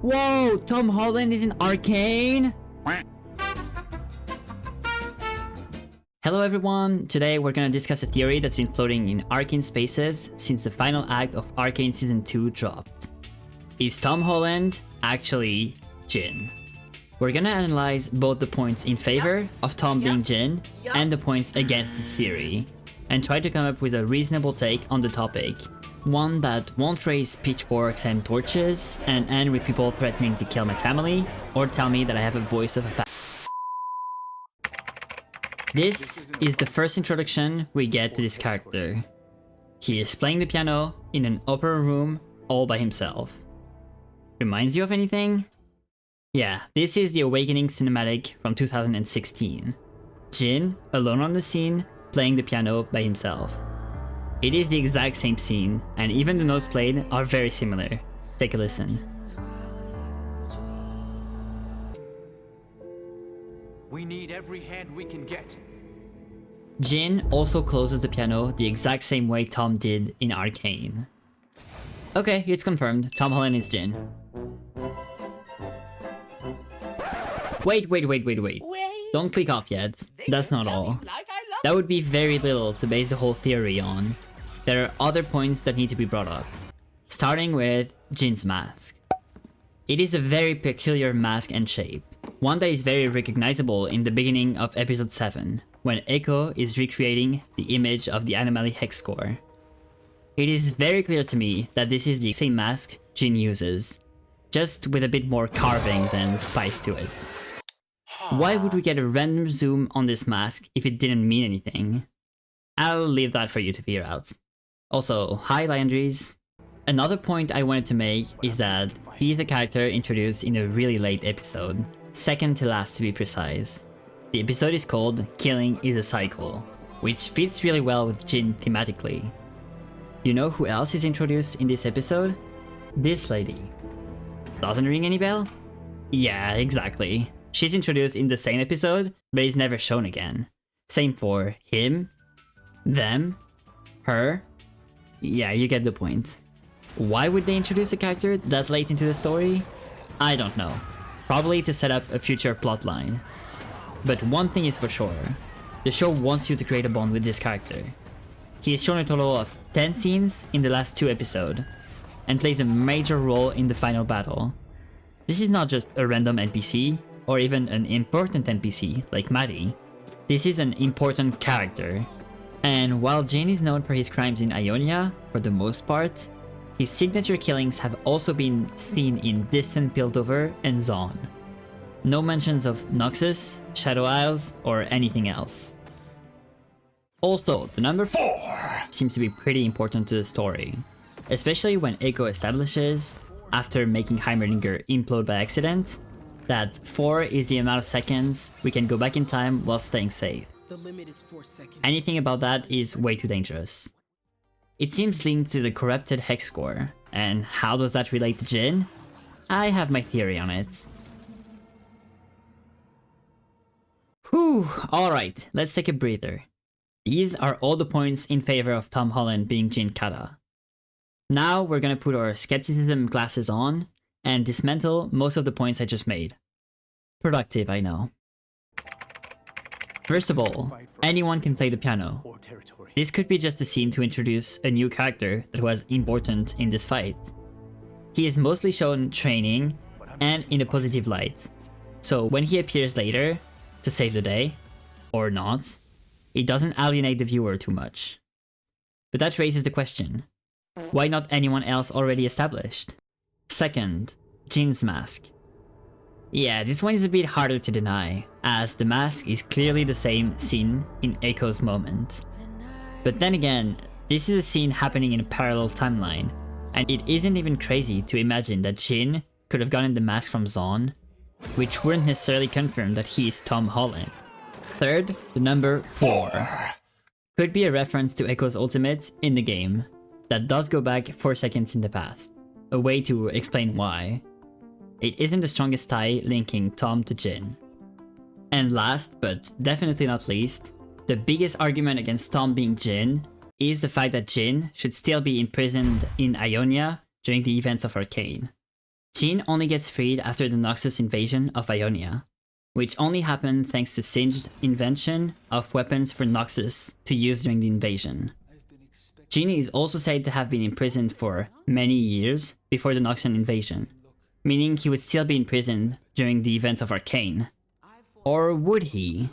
Whoa, Tom Holland is in Arcane? Hello everyone, today we're gonna discuss a theory that's been floating in Arcane spaces since the final act of Arcane Season 2 dropped. Is Tom Holland actually Jhin? We're gonna analyze both the points in favor of Tom being Jhin and the points against this theory, and try to come up with a reasonable take on the topic. One that won't raise pitchforks and torches and end with people threatening to kill my family or tell me that I have a voice of a This is the first introduction we get to this character. He is playing the piano in an opera room all by himself. Reminds you of anything? Yeah, this is the Awakening cinematic from 2016. Jhin, alone on the scene, playing the piano by himself. It is the exact same scene, and even the notes played are very similar. Take a listen. We need every hand we can get. Jhin also closes the piano the exact same way Tom did in Arcane. Okay, it's confirmed. Tom Holland is Jhin. Wait. Don't click off yet. That's not all. That would be very little to base the whole theory on. There are other points that need to be brought up. Starting with Jhin's mask. It is a very peculiar mask and shape. One that is very recognizable in the beginning of episode 7, when Echo is recreating the image of the anomaly hex score. It is very clear to me that this is the same mask Jhin uses, just with a bit more carvings and spice to it. Why would we get a random zoom on this mask if it didn't mean anything? I'll leave that for you to figure out. Also, hi Landries. Another point I wanted to make is that he is a character introduced in a really late episode, second to last to be precise. The episode is called Killing is a Cycle, which fits really well with Jhin thematically. You know who else is introduced in this episode? This lady. Doesn't ring any bell? Yeah, exactly. She's introduced in the same episode, but is never shown again. Same for him, them, her. Yeah, you get the point. Why would they introduce a character that late into the story? I don't know. Probably to set up a future plotline. But one thing is for sure, the show wants you to create a bond with this character. He is shown a total of 10 scenes in the last 2 episodes, and plays a major role in the final battle. This is not just a random NPC, or even an important NPC like Maddie. This is an important character. And while Jhin is known for his crimes in Ionia, for the most part, his signature killings have also been seen in distant Piltover and Zaun. No mentions of Noxus, Shadow Isles, or anything else. Also, the number 4 seems to be pretty important to the story, especially when Echo establishes, after making Heimerdinger implode by accident, that 4 is the amount of seconds we can go back in time while staying safe. The limit is 4 seconds. Anything about that is way too dangerous. It seems linked to the corrupted hex score, and how does that relate to Jhin? I have my theory on it. Whew, alright, let's take a breather. These are all the points in favor of Tom Holland being Jhin Kata. Now we're gonna put our skepticism glasses on and dismantle most of the points I just made. Productive, I know. First of all, anyone can play the piano. This could be just a scene to introduce a new character that was important in this fight. He is mostly shown training and in a positive light, so when he appears later to save the day, or not, it doesn't alienate the viewer too much. But that raises the question, why not anyone else already established? Second, Jhin's mask. Yeah, this one is a bit harder to deny, as the mask is clearly the same scene in Echo's moment. But then again, this is a scene happening in a parallel timeline, and it isn't even crazy to imagine that Jhin could have gotten the mask from Zaun, which wouldn't necessarily confirm that he is Tom Holland. Third, the number 4. Could be a reference to Echo's ultimate in the game, that does go back 4 seconds in the past, a way to explain why. It isn't the strongest tie linking Tom to Jhin. And last, but definitely not least, the biggest argument against Tom being Jhin is the fact that Jhin should still be imprisoned in Ionia during the events of Arcane. Jhin only gets freed after the Noxus invasion of Ionia, which only happened thanks to Singe's invention of weapons for Noxus to use during the invasion. Jhin is also said to have been imprisoned for many years before the Noxian invasion, meaning he would still be imprisoned during the events of Arcane. Or would he?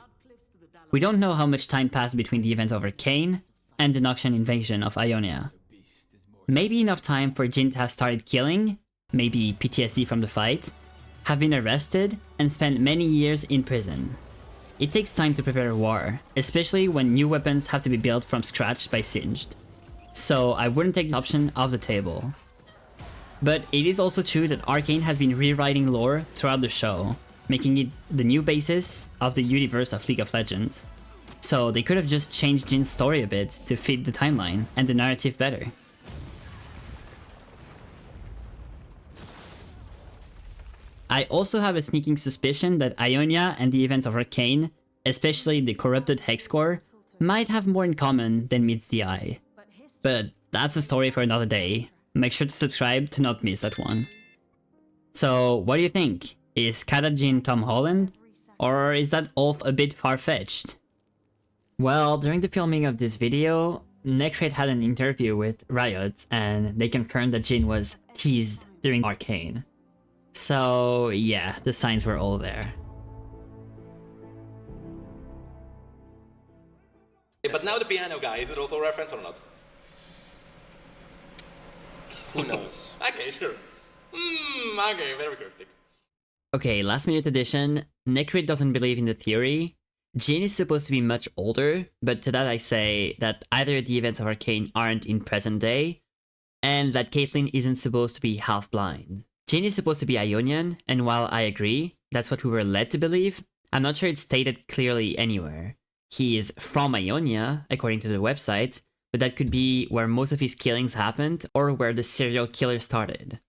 We don't know how much time passed between the events of Arcane and the Noxian invasion of Ionia. Maybe enough time for Jhin to have started killing, maybe PTSD from the fight, have been arrested, and spent many years in prison. It takes time to prepare a war, especially when new weapons have to be built from scratch by Singed. So I wouldn't take this option off the table. But it is also true that Arcane has been rewriting lore throughout the show, making it the new basis of the universe of League of Legends. So they could have just changed Jin's story a bit to fit the timeline and the narrative better. I also have a sneaking suspicion that Ionia and the events of Arcane, especially the corrupted Hex Core, might have more in common than meets the eye. But that's a story for another day. Make sure to subscribe to not miss that one. So, what do you think? Is Kata Jhin Tom Holland? Or is that Ulf a bit far-fetched? Well, during the filming of this video, Necrate had an interview with Riot, and they confirmed that Jhin was teased during Arcane. So yeah, the signs were all there. But now the piano guy, is it also a reference or not? Who knows? Okay, sure. Okay, very cryptic. Okay, last minute addition. Necrate doesn't believe in the theory. Jhin is supposed to be much older, but to that I say that either the events of Arcane aren't in present day, and that Caitlyn isn't supposed to be half blind. Jhin is supposed to be Ionian, and while I agree, that's what we were led to believe, I'm not sure it's stated clearly anywhere. He is from Ionia, according to the website, but that could be where most of his killings happened, or where the serial killer started.